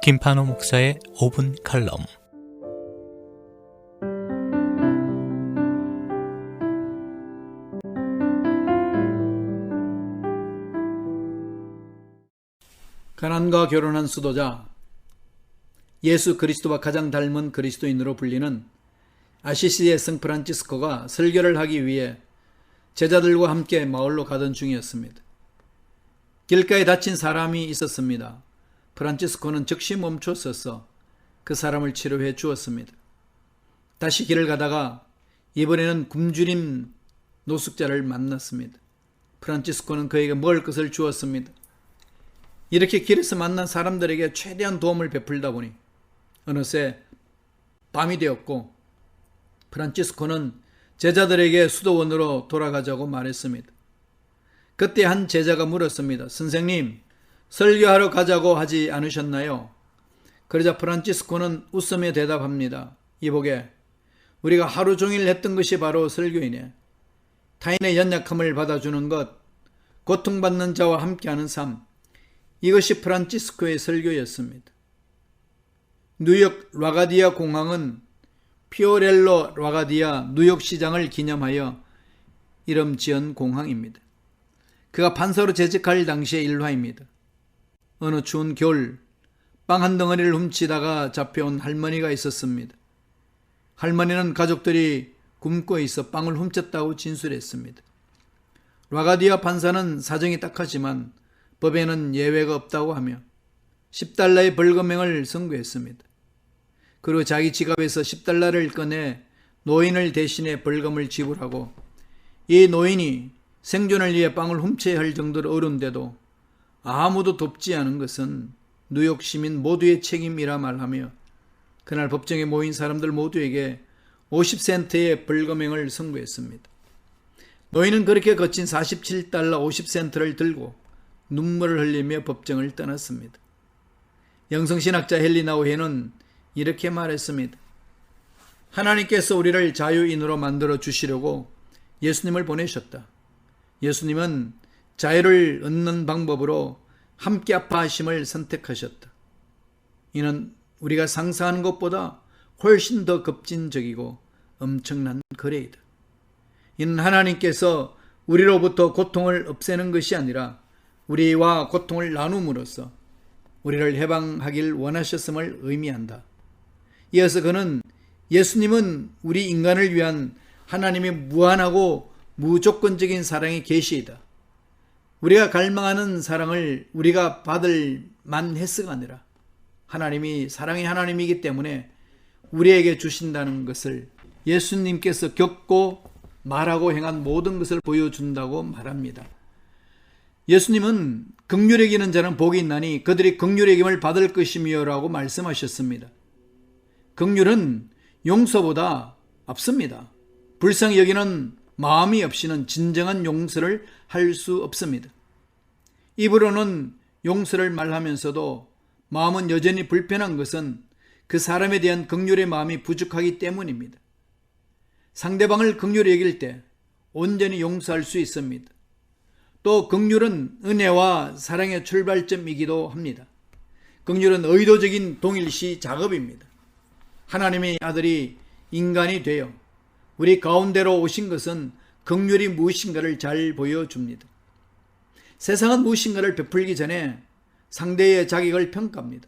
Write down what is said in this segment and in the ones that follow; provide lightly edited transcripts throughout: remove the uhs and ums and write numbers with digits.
김판호 목사의 5분 칼럼. 가난과 결혼한 수도자, 예수 그리스도와 가장 닮은 그리스도인으로 불리는 아시시의 성 프란치스코가 설교를 하기 위해 제자들과 함께 마을로 가던 중이었습니다. 길가에 다친 사람이 있었습니다. 프란치스코는 즉시 멈춰 서서 그 사람을 치료해 주었습니다. 다시 길을 가다가 이번에는 굶주린 노숙자를 만났습니다. 프란치스코는 그에게 먹을 것을 주었습니다. 이렇게 길에서 만난 사람들에게 최대한 도움을 베풀다 보니 어느새 밤이 되었고, 프란치스코는 제자들에게 수도원으로 돌아가자고 말했습니다. 그때 한 제자가 물었습니다. 선생님, 설교하러 가자고 하지 않으셨나요? 그러자 프란치스코는 웃으며 대답합니다. 이보게, 우리가 하루 종일 했던 것이 바로 설교이네. 타인의 연약함을 받아주는 것, 고통받는 자와 함께하는 삶, 이것이 프란치스코의 설교였습니다. 뉴욕 라가디아 공항은 피오렐로 라가디아 뉴욕시장을 기념하여 이름 지은 공항입니다. 그가 판사로 재직할 당시의 일화입니다. 어느 추운 겨울, 빵 한 덩어리를 훔치다가 잡혀온 할머니가 있었습니다. 할머니는 가족들이 굶고 있어 빵을 훔쳤다고 진술했습니다. 라가디아 판사는 사정이 딱하지만 법에는 예외가 없다고 하며 $10의 벌금형을 선고했습니다. 그리고 자기 지갑에서 $10를 꺼내 노인을 대신해 벌금을 지불하고, 이 노인이 생존을 위해 빵을 훔쳐야 할 정도로 어려운데도 아무도 돕지 않은 것은 뉴욕 시민 모두의 책임이라 말하며 그날 법정에 모인 사람들 모두에게 50센트의 벌금형을 선고했습니다. 노인은 그렇게 거친 $47 50센트를 들고 눈물을 흘리며 법정을 떠났습니다. 영성신학자 헬리나 오헤는 이렇게 말했습니다. 하나님께서 우리를 자유인으로 만들어 주시려고 예수님을 보내셨다. 예수님은 자유를 얻는 방법으로 함께 아파하심을 선택하셨다. 이는 우리가 상상하는 것보다 훨씬 더 급진적이고 엄청난 거래이다. 이는 하나님께서 우리로부터 고통을 없애는 것이 아니라 우리와 고통을 나눔으로써 우리를 해방하길 원하셨음을 의미한다. 이어서 그는 예수님은 우리 인간을 위한 하나님의 무한하고 무조건적인 사랑의 계시이다. 우리가 갈망하는 사랑을 우리가 받을 만했어가 아니라 하나님이 사랑의 하나님이기 때문에 우리에게 주신다는 것을 예수님께서 겪고 말하고 행한 모든 것을 보여준다고 말합니다. 예수님은 긍휼히 여기는 자는 복이 있나니 그들이 긍휼히 여김을 받을 것이며 라고 말씀하셨습니다. 긍휼은 용서보다 앞섭니다. 불쌍히 여기는 마음이 없이는 진정한 용서를 할 수 없습니다. 입으로는 용서를 말하면서도 마음은 여전히 불편한 것은 그 사람에 대한 긍휼의 마음이 부족하기 때문입니다. 상대방을 긍휼히 여길 때 온전히 용서할 수 있습니다. 또 긍휼은 은혜와 사랑의 출발점이기도 합니다. 긍휼은 의도적인 동일시 작업입니다. 하나님의 아들이 인간이 되어 우리 가운데로 오신 것은 긍휼이 무엇인가를 잘 보여줍니다. 세상은 무엇인가를 베풀기 전에 상대의 자격을 평가합니다.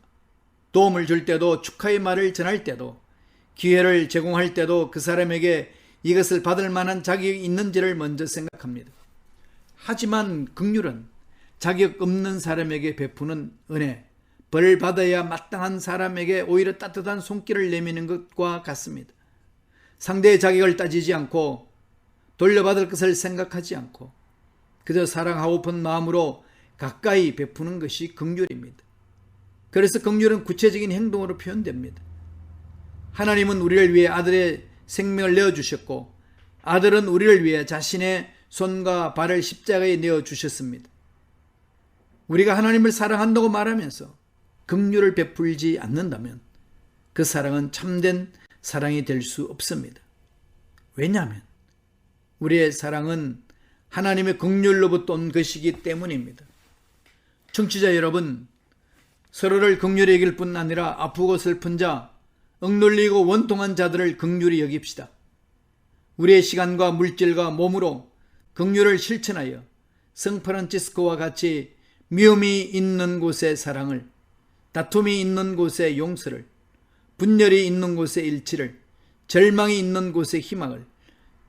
도움을 줄 때도, 축하의 말을 전할 때도, 기회를 제공할 때도 그 사람에게 이것을 받을 만한 자격이 있는지를 먼저 생각합니다. 하지만 긍휼은 자격 없는 사람에게 베푸는 은혜, 벌을 받아야 마땅한 사람에게 오히려 따뜻한 손길을 내미는 것과 같습니다. 상대의 자격을 따지지 않고 돌려받을 것을 생각하지 않고 그저 사랑하고픈 마음으로 가까이 베푸는 것이 긍휼입니다. 그래서 긍휼은 구체적인 행동으로 표현됩니다. 하나님은 우리를 위해 아들의 생명을 내어주셨고 아들은 우리를 위해 자신의 손과 발을 십자가에 내어주셨습니다. 우리가 하나님을 사랑한다고 말하면서 긍휼을 베풀지 않는다면 그 사랑은 참된 사랑이 될 수 없습니다. 왜냐하면 우리의 사랑은 하나님의 긍휼로부터 온 것이기 때문입니다. 청취자 여러분, 서로를 긍휼히 여길 뿐 아니라 아프고 슬픈 자, 억눌리고 원통한 자들을 긍휼히 여깁시다. 우리의 시간과 물질과 몸으로 긍휼을 실천하여 성 프란치스코와 같이 미움이 있는 곳에 사랑을, 다툼이 있는 곳에 용서를, 분열이 있는 곳에 일치를, 절망이 있는 곳에 희망을,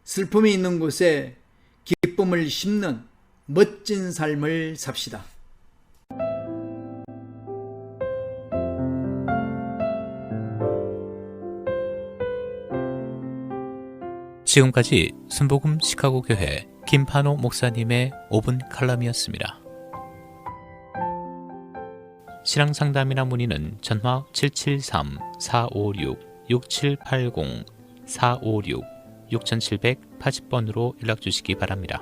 슬픔이 있는 곳에 기쁨을 심는 멋진 삶을 삽시다. 지금까지 순복음 시카고 교회 김판호 목사님의 5분 칼럼이었습니다. 신앙 상담이나 문의는 전화 773-456-6780 456-6780번으로 연락 주시기 바랍니다.